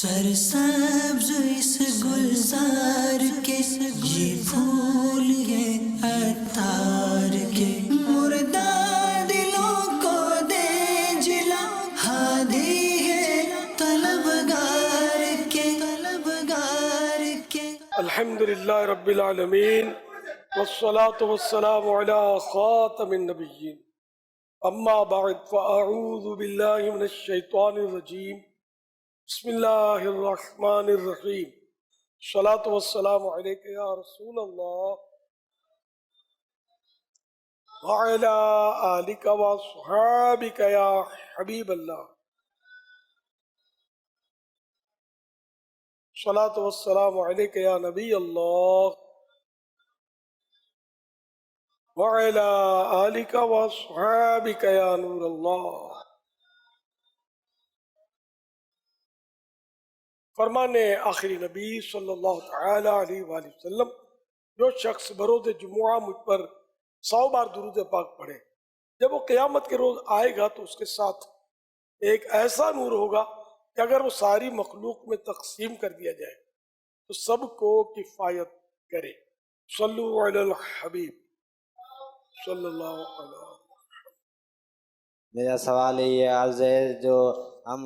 سرسبز اس گلزار کے یہ پھول یہ عطار کے مردہ دلوں کو دے جلا ہادی ہے طلبگار کے الحمد للہ رب العالمین والصلاة والسلام علی خاتم النبیین اما بعد فاعوذ باللہ من الشیطان الرجیم بسم اللہ الرحمن الرحیم الصلاة والسلام علیک یا رسول اللہ وعلی آلک واصحابک یا حبیب اللہ الصلاة والسلام علیک یا نبی اللہ وعلی آلک واصحابک یا نور اللہ۔ فرمان آخری نبی صلی اللہ تعالی علیہ وآلہ وسلم، جو شخص بروز جمعہ مجھ پر 100 بار درود پاک پڑھے، جب وہ قیامت کے روز آئے گا تو اس کے ساتھ ایک ایسا نور ہوگا کہ اگر وہ ساری مخلوق میں تقسیم کر دیا جائے تو سب کو کفایت کرے۔ صلو علی الحبیب صلی اللہ علیہ وسلم۔ میرا سوال یہ عرض ہے، جو ہم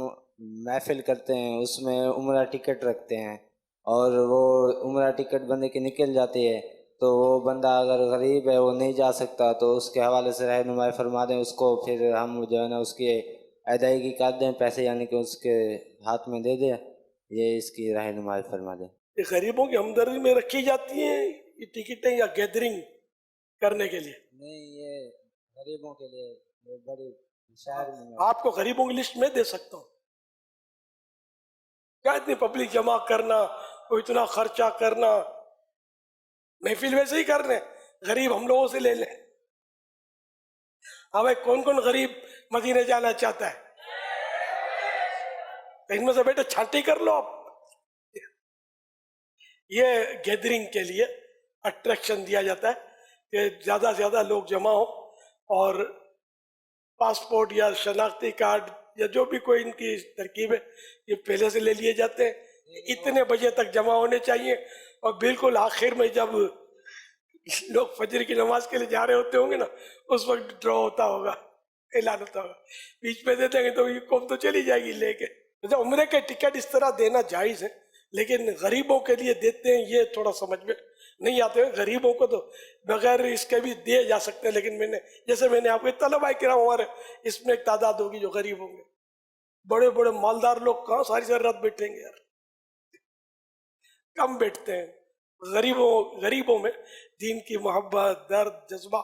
محفل کرتے ہیں اس میں عمرہ ٹکٹ رکھتے ہیں اور وہ عمرہ ٹکٹ بندے کی نکل جاتی ہے، تو وہ بندہ اگر غریب ہے وہ نہیں جا سکتا تو اس کے حوالے سے رہنمائی فرما دیں، اس کو پھر ہم جو ہے نا اس کی ادائیگی کر دیں، پیسے یعنی کہ اس کے ہاتھ میں دے دیں، یہ اس کی رہنمائی فرما دیں۔ یہ غریبوں کی ہمدردی میں رکھی جاتی ہیں یہ ٹکٹیں یا گیدرنگ کرنے کے لیے؟ نہیں، یہ غریبوں کے لیے بڑی شہر میں آپ کو غریبوں کی لسٹ میں دے سکتا ہوں۔ کیا اتنی پبلک جمع کرنا، وہ اتنا خرچہ کرنا، محفل ویسے ہی کر رہے ہیں، غریب ہم لوگوں سے لے لیں۔ ہاں بھائی، کون کون غریب مدینے جانا چاہتا ہے؟ ان میں سے بیٹے چھانٹی کر لو آپ۔ یہ گیدرنگ کے لیے اٹریکشن دیا جاتا ہے کہ زیادہ سے زیادہ لوگ جمع ہوں اور پاسپورٹ یا شناختی کارڈ یا جو بھی کوئی ان کی ترکیب ہے یہ پہلے سے لے لیے جاتے ہیں، اتنے بجے تک جمع ہونے چاہیے، اور بالکل آخر میں جب لوگ فجر کی نماز کے لیے جا رہے ہوتے ہوں گے نا، اس وقت ڈرا ہوتا ہوگا، اعلان ہوتا ہوگا، بیچ میں دے دیں گے تو یہ قوم تو چلی جائے گی لے کے۔ عمرے کے ٹکٹ اس طرح دینا جائز ہے، لیکن غریبوں کے لیے دیتے ہیں یہ تھوڑا سمجھ میں نہیں آتے ہیں۔ غریبوں کو تو بغیر اس کے بھی دیے جا سکتے ہیں، لیکن جیسے میں نے آپ کو طلباء کرام ہمارے اس میں ایک تعداد ہوگی جو غریب ہوں گے۔ بڑے بڑے مالدار لوگ کہاں ساری ساری رات بیٹھیں گے یار، کم بیٹھتے ہیں۔ غریبوں میں دین کی محبت، درد، جذبہ،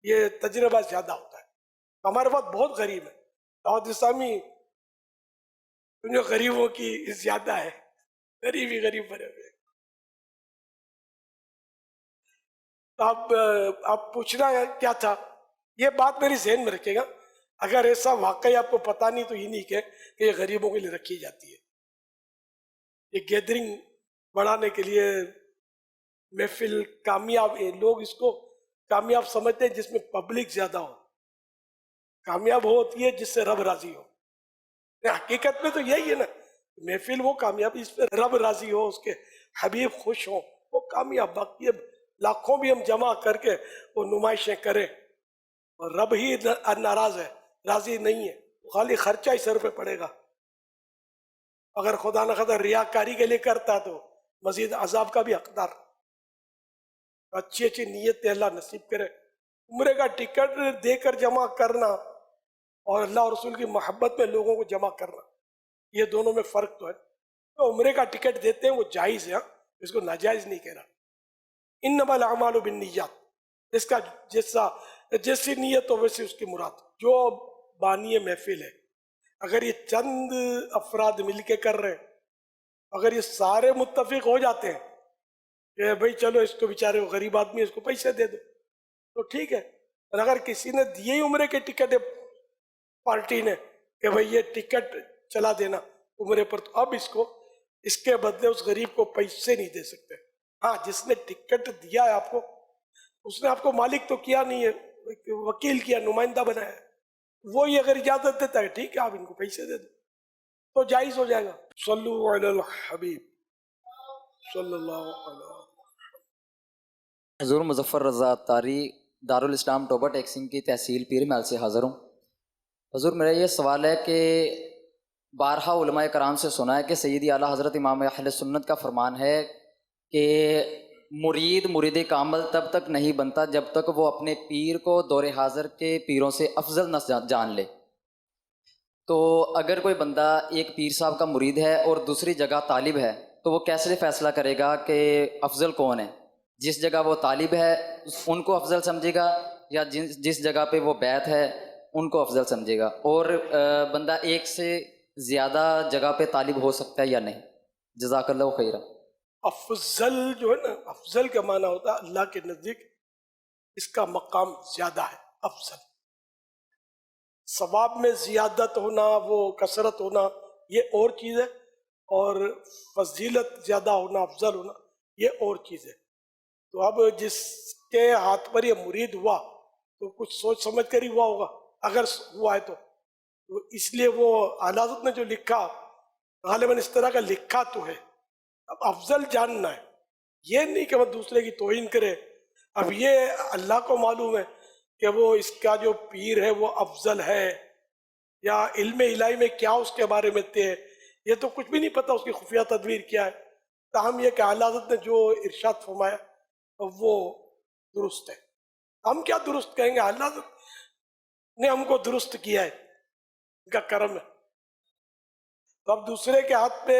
یہ تجربہ زیادہ ہوتا ہے۔ ہمارے پاس بہت غریب ہے، دعوت اسلامی جو غریبوں کی زیادہ ہے، غریب ہی غریب بنے ہوئے۔ آپ پوچھنا ہے کیا تھا، یہ بات میری ذہن میں رکھے گا۔ اگر ایسا واقعی آپ کو پتا نہیں تو یہ نہیں کہ یہ غریبوں کے لیے رکھی جاتی ہے۔ یہ گیدرنگ بڑھانے کے لیے محفل کامیاب ہے، لوگ اس کو کامیاب سمجھتے ہیں جس میں پبلک زیادہ ہو۔ کامیاب ہوتی ہے جس سے رب راضی ہو۔ حقیقت میں تو یہی ہے نا، محفل وہ کامیابی اس پہ رب راضی ہو، اس کے حبیب خوش ہوں، وہ کامیاب۔ باقی لاکھوں بھی ہم جمع کر کے وہ نمائشیں کریں اور رب ہی ناراض ہے، راضی نہیں ہے، خالی خرچہ ہی سر پہ پڑے گا۔ اگر خدا نہ خدا ریاکاری کے لیے کرتا تو مزید عذاب کا بھی حقدار۔ اچھی اچھی نیت اللہ نصیب کرے۔ عمرے کا ٹکٹ دے کر جمع کرنا اور اللہ اور رسول کی محبت میں لوگوں کو جمع کرنا، یہ دونوں میں فرق تو ہے۔ تو عمرے کا ٹکٹ دیتے ہیں وہ جائز ہے، اس کو ناجائز نہیں کہہ رہا۔ انما الاعمال بالنیات، اس کا جیسی نیت ہو ویسی اس کی مراد۔ جو بانی محفل ہے، اگر یہ چند افراد مل کے کر رہے ہیں، اگر یہ سارے متفق ہو جاتے ہیں کہ بھئی چلو اس کو بیچارے غریب آدمی اس کو پیسے دے دو تو ٹھیک ہے، اور اگر کسی نے دیے ہی عمرے کے ٹکٹ ہے پارٹی نے کہ بھئی یہ ٹکٹ چلا دینا عمرے پر، تو اب اس کے بدلے اس غریب کو پیسے نہیں دے سکتے۔ ہاں، جس نے ٹکٹ دیا ہے آپ کو، اس نے آپ کو مالک تو کیا نہیں ہے، وکیل کیا، نمائندہ بنایا ہے، وہی اگر اجازت دیتا ہے ٹھیک ہے آپ ان کو پیسے دے دو۔ تو جائز ہو جائے گا. صلو علی الحبیب صلی اللہ علیہ. حضور مظفر رضا عطاری دارالاسلام ٹوبہ ٹیکسنگ کی تحصیل پیر محل سے حاضر ہوں. حضور میرا یہ سوال ہے کہ بارہا علماء کرام سے سنا ہے کہ سیدی اعلیٰ حضرت امام اہل سنت کا فرمان ہے کہ مرید کامل تب تک نہیں بنتا جب تک وہ اپنے پیر کو دور حاضر کے پیروں سے افضل نہ جان لے. تو اگر کوئی بندہ ایک پیر صاحب کا مرید ہے اور دوسری جگہ طالب ہے تو وہ کیسے فیصلہ کرے گا کہ افضل کون ہے؟ جس جگہ وہ طالب ہے ان کو افضل سمجھے گا یا جس جگہ پہ وہ بیت ہے ان کو افضل سمجھے گا؟ اور بندہ ایک سے زیادہ جگہ پہ طالب ہو سکتا ہے یا نہیں؟ جزاک اللہ خیرہ. افضل جو ہے نا، افضل کا معنی ہوتا ہے اللہ کے نزدیک اس کا مقام زیادہ ہے. افضل ثواب میں زیادت ہونا، وہ کثرت ہونا، یہ اور چیز ہے، اور فضیلت زیادہ ہونا، افضل ہونا، یہ اور چیز ہے. تو اب جس کے ہاتھ پر یہ مرید ہوا تو کچھ سوچ سمجھ کر ہی ہوا ہوگا، اگر ہوا ہے تو اس لیے وہ اعلیٰ حضرت نے جو لکھا غالباً اس طرح کا لکھا تو ہے. اب افضل جاننا ہے، یہ نہیں کہ وہ دوسرے کی توہین کرے. اب یہ اللہ کو معلوم ہے کہ وہ اس کا جو پیر ہے وہ افضل ہے، یا علم الہی میں کیا اس کے بارے میں طے ہے، یہ تو کچھ بھی نہیں پتہ اس کی خفیہ تدبیر کیا ہے. تاہم یہ کہ اعلیٰ حضرت نے جو ارشاد فرمایا وہ درست ہے. ہم کیا درست کہیں گے؟ اعلیٰ حضرت نے ہم کو درست کیا ہے، ان کا کرم ہے. تو اب دوسرے کے ہاتھ پہ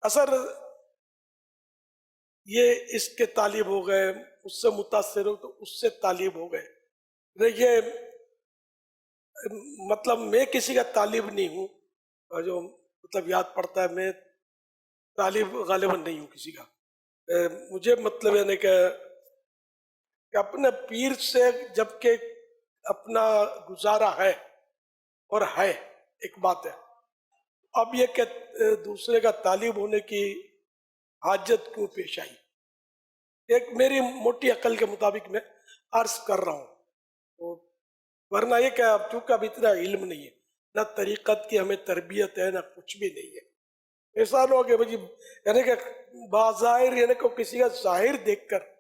اثر، یہ اس کے طالب ہو گئے، اس سے متاثر ہو تو اس سے طالب ہو گئے. یہ مطلب میں کسی کا طالب نہیں ہوں، اور جو مطلب یاد پڑتا ہے میں طالب غالباً نہیں ہوں کسی کا. مجھے مطلب یعنی کہ اپنے پیر سے جب کہ اپنا گزارا ہے اور ہے ایک بات ہے، اب یہ کہ دوسرے کا طالب ہونے کی حاجت کیوں پیش آئی، ایک میری موٹی عقل کے مطابق میں عرض کر رہا ہوں. ورنہ یہ کہ اب چونکہ اب اتنا علم نہیں ہے، نہ طریقت کی ہمیں تربیت ہے، نہ کچھ بھی نہیں ہے. ایسا لوگ ہے بھائی، یعنی کہ بظاہر یعنی کہ کسی کا ظاہر دیکھ کر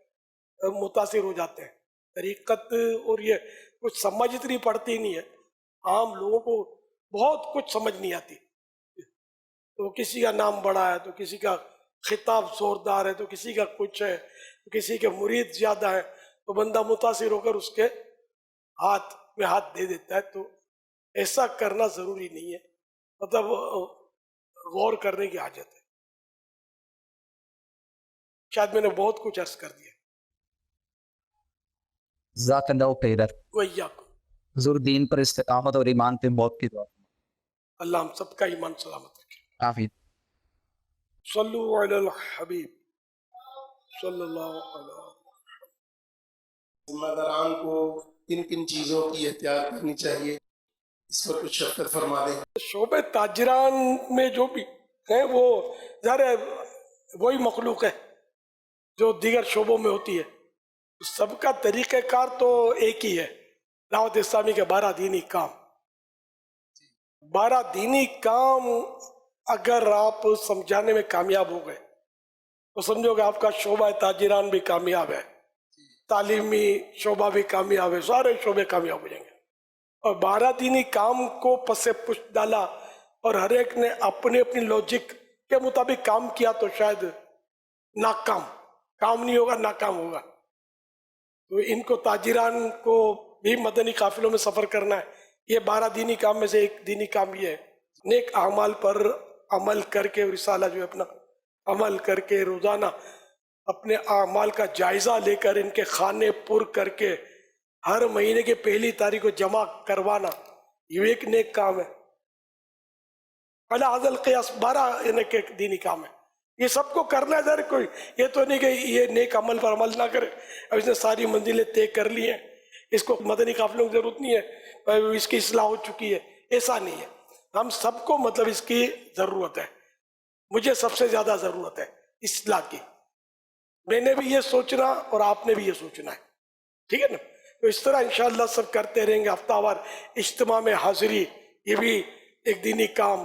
متاثر ہو جاتے ہیں. طریقت اور یہ کچھ سمجھ اتنی پڑتی نہیں ہے، عام لوگوں کو بہت کچھ سمجھ نہیں آتی. تو کسی کا نام بڑا ہے تو کسی کا خطاب زوردار ہے تو کسی کا کچھ ہے، تو کسی کے مرید زیادہ ہے، تو بندہ متاثر ہو کر اس کے ہاتھ میں ہاتھ دے دیتا ہے. تو ایسا کرنا ضروری نہیں ہے، مطلب غور کرنے کی حاجت ہے. شاید میں نے بہت کچھ عرض کر دیا. جزاک اللہ خیرہ. وَإِيَّاكُمْ. حضور دین پر استقامت اور ایمان پہ موت کی دعا. اللہ ہم سب کا ایمان سلامت رکھے. آمین. صلو علی الحبیب صلی اللہ علیہ. ذمہ داران کو کن کن چیزوں کی احتیاط کرنی چاہیے، اس پر کچھ شفقت فرما دیں. شعبہ تاجران میں جو بھی ہیں وہ ظاہر ہے وہی مخلوق ہے جو دیگر شعبوں میں ہوتی ہے. سب کا طریقہ کار تو ایک ہی ہے، دعوت اسلامی کے 12 دینی کام. 12 دینی کام اگر آپ سمجھانے میں کامیاب ہو گئے تو سمجھو کہ آپ کا شعبہ تاجران بھی کامیاب ہے، تعلیمی شعبہ بھی کامیاب ہے، سارے شعبے کامیاب ہو جائیں گے. اور 12 دینی کام کو پس پشت ڈالا اور ہر ایک نے اپنی اپنی لوجک کے مطابق کام کیا تو شاید کام نہیں ہوگا، ناکام ہوگا. تو ان کو تاجران کو بھی مدنی قافلوں میں سفر کرنا ہے. یہ 12 دینی کام میں سے ایک دینی کام یہ ہے، نیک اعمال پر عمل کر کے، رسالہ جو ہے اپنا عمل کر کے روزانہ اپنے اعمال کا جائزہ لے کر ان کے خانے پر کر کے ہر مہینے کی 1 تاریخ کو جمع کروانا، یہ ایک نیک کام ہے. علی حاذا القیاس 12 یعنی کہ دینی کام ہے. یہ سب کو کرنا ہے. ذرا کوئی یہ تو نہیں کہ یہ نیک عمل پر عمل نہ کرے، اب اس نے ساری منزلیں طے کر لی ہیں، اس کو مدنی قافلوں کی ضرورت نہیں ہے، اس کی اصلاح ہو چکی ہے. ایسا نہیں ہے. ہم سب کو مطلب اس کی ضرورت ہے. مجھے سب سے زیادہ ضرورت ہے اصلاح کی. میں نے بھی یہ سوچنا اور آپ نے بھی یہ سوچنا ہے، ٹھیک ہے نا؟ تو اس طرح انشاءاللہ سب کرتے رہیں گے. ہفتہ وار اجتماع میں حاضری، یہ بھی ایک دینی کام.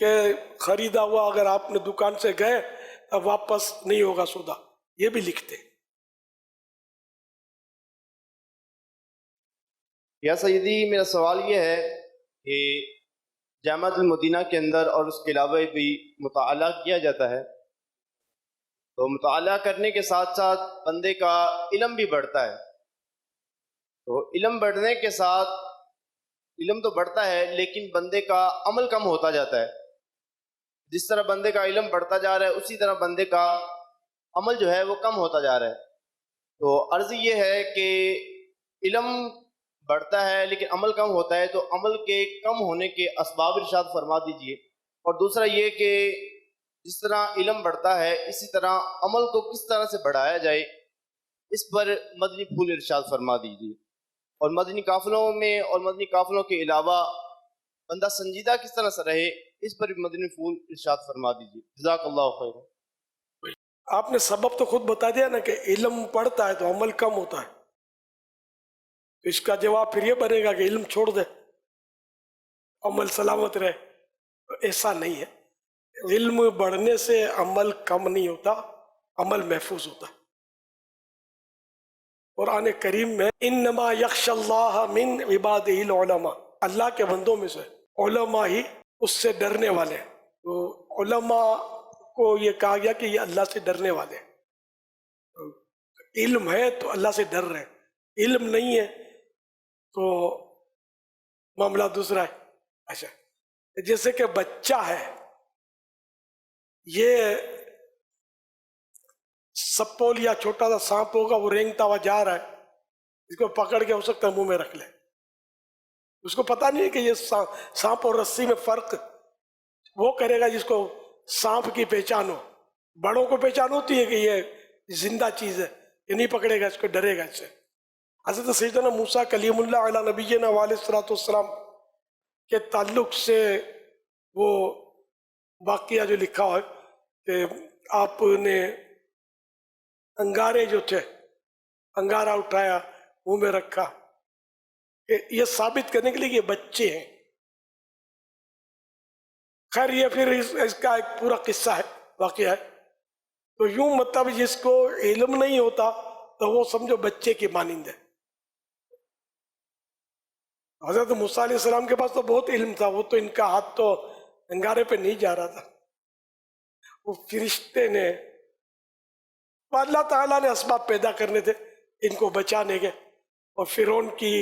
کہ خریدا ہوا اگر آپ نے دکان سے گئے اب واپس نہیں ہوگا سودا، یہ بھی لکھتے ہیں۔ یا سیدی میرا سوال یہ ہے کہ جامعۃ المدینہ کے اندر اور اس کے علاوہ بھی مطالعہ کیا جاتا ہے، تو مطالعہ کرنے کے ساتھ ساتھ بندے کا علم بھی بڑھتا ہے، تو علم بڑھنے کے ساتھ علم تو بڑھتا ہے لیکن بندے کا عمل کم ہوتا جاتا ہے۔ جس طرح بندے کا علم بڑھتا جا رہا ہے اسی طرح بندے کا عمل جو ہے وہ کم ہوتا جا رہا ہے۔ تو عرض یہ ہے کہ علم بڑھتا ہے لیکن عمل کم ہوتا ہے، تو عمل کے کم ہونے کے اسباب ارشاد فرما دیجئے، اور دوسرا یہ کہ جس طرح علم بڑھتا ہے اسی طرح عمل کو کس طرح سے بڑھایا جائے، اس پر مدنی پھول ارشاد فرما دیجئے، اور مدنی قافلوں میں اور مدنی قافلوں کے علاوہ بندہ سنجیدہ کس طرح سے رہے، اس پر بھی مدنی پھول ارشاد فرما دیجئے۔ جزاک اللہ خیر۔ آپ نے سبب تو خود بتا دیا نا کہ علم بڑھتا ہے تو عمل کم ہوتا ہے، تو اس کا جواب پھر یہ بنے گا کہ علم چھوڑ دے، عمل سلامت رہے، تو ایسا نہیں ہے۔ علم بڑھنے سے عمل کم نہیں ہوتا، عمل محفوظ ہوتا ہے۔ قرآن کریم میں انما یخشى اللہ من عبادہ العلماء، اللہ کے بندوں میں سے علماء ہی اس سے ڈرنے والے ہیں۔ تو علماء کو یہ کہا گیا کہ یہ اللہ سے ڈرنے والے ہیں۔ علم ہے تو اللہ سے ڈر رہے ہیں، علم نہیں ہے تو معاملہ دوسرا ہے۔ اچھا، جیسے کہ بچہ ہے، یہ سپول یا چھوٹا سا سانپ ہوگا، وہ رینگتا ہوا جا رہا ہے، اس کو پکڑ کے ہو سکتا ہے منہ میں رکھ لے، اس کو پتہ نہیں ہے کہ یہ سانپ اور رسی میں فرق، وہ کرے گا جس کو سانپ کی پہچان ہو۔ بڑوں کو پہچان ہوتی ہے کہ یہ زندہ چیز ہے، یہ نہیں پکڑے گا اس کو، ڈرے گا اس سے۔ حضرت سیدنا موسیٰ کلیم اللہ علیہ نبینا علیہ الصلوۃ والسلام کے تعلق سے وہ واقعہ جو لکھا ہے کہ آپ نے انگارے جو تھے، انگارہ اٹھایا منہ میں رکھا، کہ یہ ثابت کرنے کے لیے کہ یہ بچے ہیں۔ خیر یہ پھر اس کا ایک پورا قصہ ہے، واقعہ ہے۔ تو یوں مطلب جس کو علم نہیں ہوتا تو وہ سمجھو بچے کی مانند ہے۔ حضرت موسیٰ علیہ السلام کے پاس تو بہت علم تھا، وہ تو ان کا ہاتھ تو انگارے پہ نہیں جا رہا تھا، وہ فرشتے نے، اللہ تعالیٰ نے اسباب پیدا کرنے تھے ان کو بچانے کے، اور فرعون کی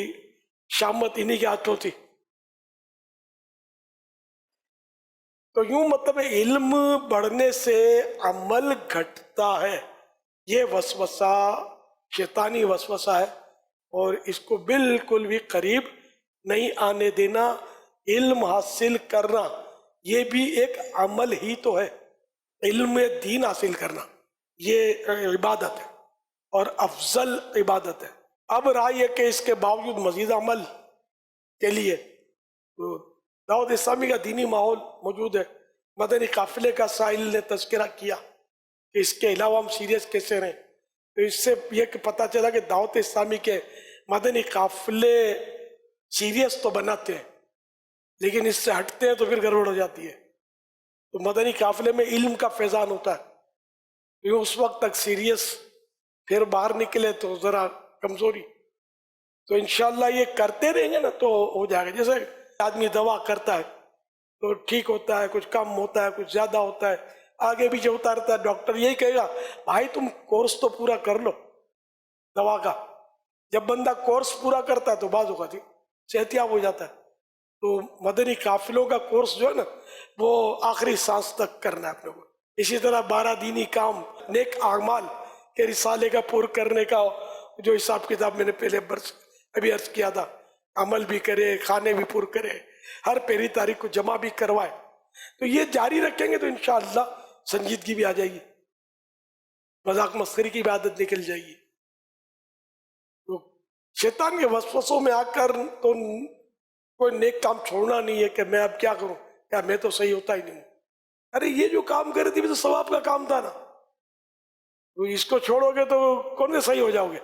شامت انہی کے ہاتھوں تھی۔ تو یوں مطلب علم بڑھنے سے عمل گھٹتا ہے، یہ وسوسہ شیطانی وسوسہ ہے، اور اس کو بالکل بھی قریب نہیں آنے دینا۔ علم حاصل کرنا یہ بھی ایک عمل ہی تو ہے، علم دین حاصل کرنا یہ عبادت ہے اور افضل عبادت ہے۔ اب رائے ہے کہ اس کے باوجود مزید عمل کے لیے تو دعوت اسلامی کا دینی ماحول موجود ہے۔ مدنی قافلے کا سائل نے تذکرہ کیا کہ اس کے علاوہ ہم سیریس کیسے رہیں، تو اس سے یہ کہ پتہ چلا کہ دعوت اسلامی کے مدنی قافلے سیریس تو بناتے ہیں لیکن اس سے ہٹتے ہیں تو پھر گڑبڑ ہو جاتی ہے۔ تو مدنی قافلے میں علم کا فیضان ہوتا ہے، یہ اس وقت تک سیریس، پھر باہر نکلے تو ذرا کمزوری۔ تو انشاءاللہ یہ کرتے رہیں گے نا تو ہو جائے گا۔ جیسے آدمی دوا کرتا ہے تو ٹھیک ہوتا ہے، کچھ کم ہوتا ہے، کچھ زیادہ ہوتا ہے، آگے بھی جو ہوتا رہتا ہے۔ ڈاکٹر یہی کہے گا بھائی تم کورس تو پورا کر لو دوا کا۔ جب بندہ کورس پورا کرتا ہے تو بعض اوقات صحت یاب ہو جاتا ہے۔ تو مدنی قافلوں کا کورس جو ہے نا وہ آخری سانس تک کرنا ہے اپنے کو۔ اسی طرح 12 دینی کام، نیک اعمال کے رسالے کا پر کرنے کا جو حساب کتاب میں نے پہلے ابھی عرض کیا تھا، عمل بھی کرے، کھانے بھی پر کرے، ہر پہلی تاریخ کو جمع بھی کروائے، تو یہ جاری رکھیں گے تو انشاءاللہ سنجیدگی بھی آ جائے گی، مذاق مسخری کی بھی عادت نکل جائے گی۔ تو شیطان کے وسوسوں میں آ کر تو کوئی نیک کام چھوڑنا نہیں ہے کہ میں اب کیا کروں، کیا میں تو صحیح ہوتا ہی نہیں۔ ارے یہ جو کام کر رہی تھی تو ثواب کا کام تھا نا، تو اس کو چھوڑو گے تو کون سے صحیح ہو جاؤ گے؟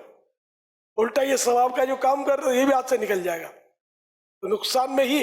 الٹا یہ ثواب کا جو کام کر رہے یہ بھی ہاتھ سے نکل جائے گا، تو نقصان میں ہی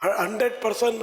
100%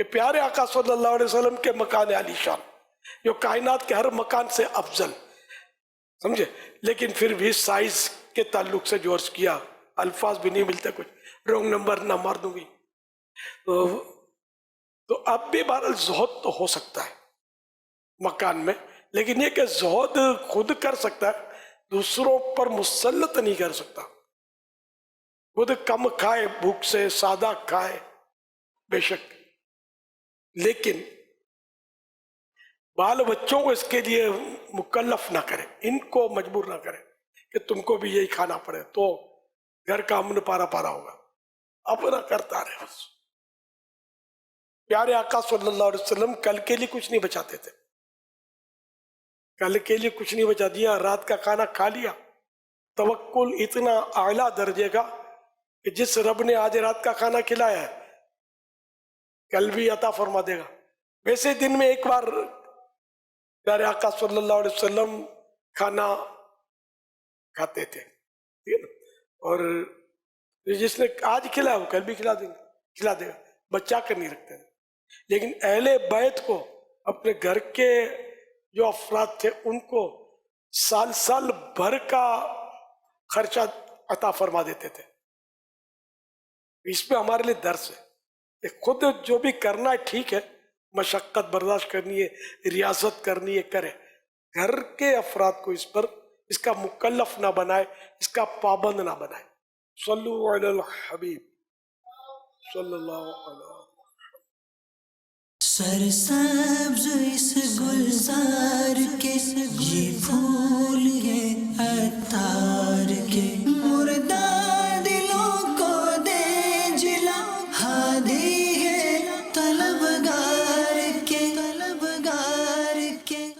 کہ پیارے آقا صلی اللہ علیہ وسلم کے مکان علی شان جو کائنات کے ہر مکان سے افضل، سمجھے، لیکن پھر بھی سائز کے تعلق سے جو عرض کیا الفاظ بھی نہیں ملتے، کچھ رونگ نمبر نہ مار دوں گی. تو اب بھی بہرحال زہد تو ہو سکتا ہے مکان میں، لیکن یہ کہ زہد خود کر سکتا ہے، دوسروں پر مسلط نہیں کر سکتا. خود کم کھائے بھوک سے، سادہ کھائے بے شک، لیکن بال بچوں کو اس کے لیے مکلف نہ کرے، ان کو مجبور نہ کرے کہ تم کو بھی یہی کھانا پڑے، تو گھر کا امن پارا پارا ہوگا. اپنا کرتا رہے بس. پیارے آقا صلی اللہ علیہ وسلم کل کے لیے کچھ نہیں بچاتے تھے، کل کے لیے کچھ نہیں بچا دیا، رات کا کھانا کھا لیا. توکل اتنا اعلیٰ درجے کا کہ جس رب نے آج رات کا کھانا کھلایا ہے کل بھی عطا فرما دے گا. ویسے دن میں ایک بار پیارے آقا صلی اللہ علیہ وسلم کھانا کھاتے تھے، ٹھیک ہے نا، اور جس نے آج کھلایا وہ کل بھی کھلا دے گا، بچا کر نہیں رکھتے تھے. لیکن اہل بیت کو، اپنے گھر کے جو افراد تھے، ان کو سال سال بھر کا خرچہ عطا فرما دیتے تھے. اس پہ ہمارے لیے درس ہے کہ خود جو بھی کرنا ہے ٹھیک ہے، مشقت برداشت کرنی ہے، ریاضت کرنی ہے، کرے. گھر کے افراد کو اس کا مکلف نہ بنائے، اس کا پابند نہ بنائے. صلو علی الحبیب صلی اللہ علیہ وسلم. سرسبز اس گلزار کے یہ پھول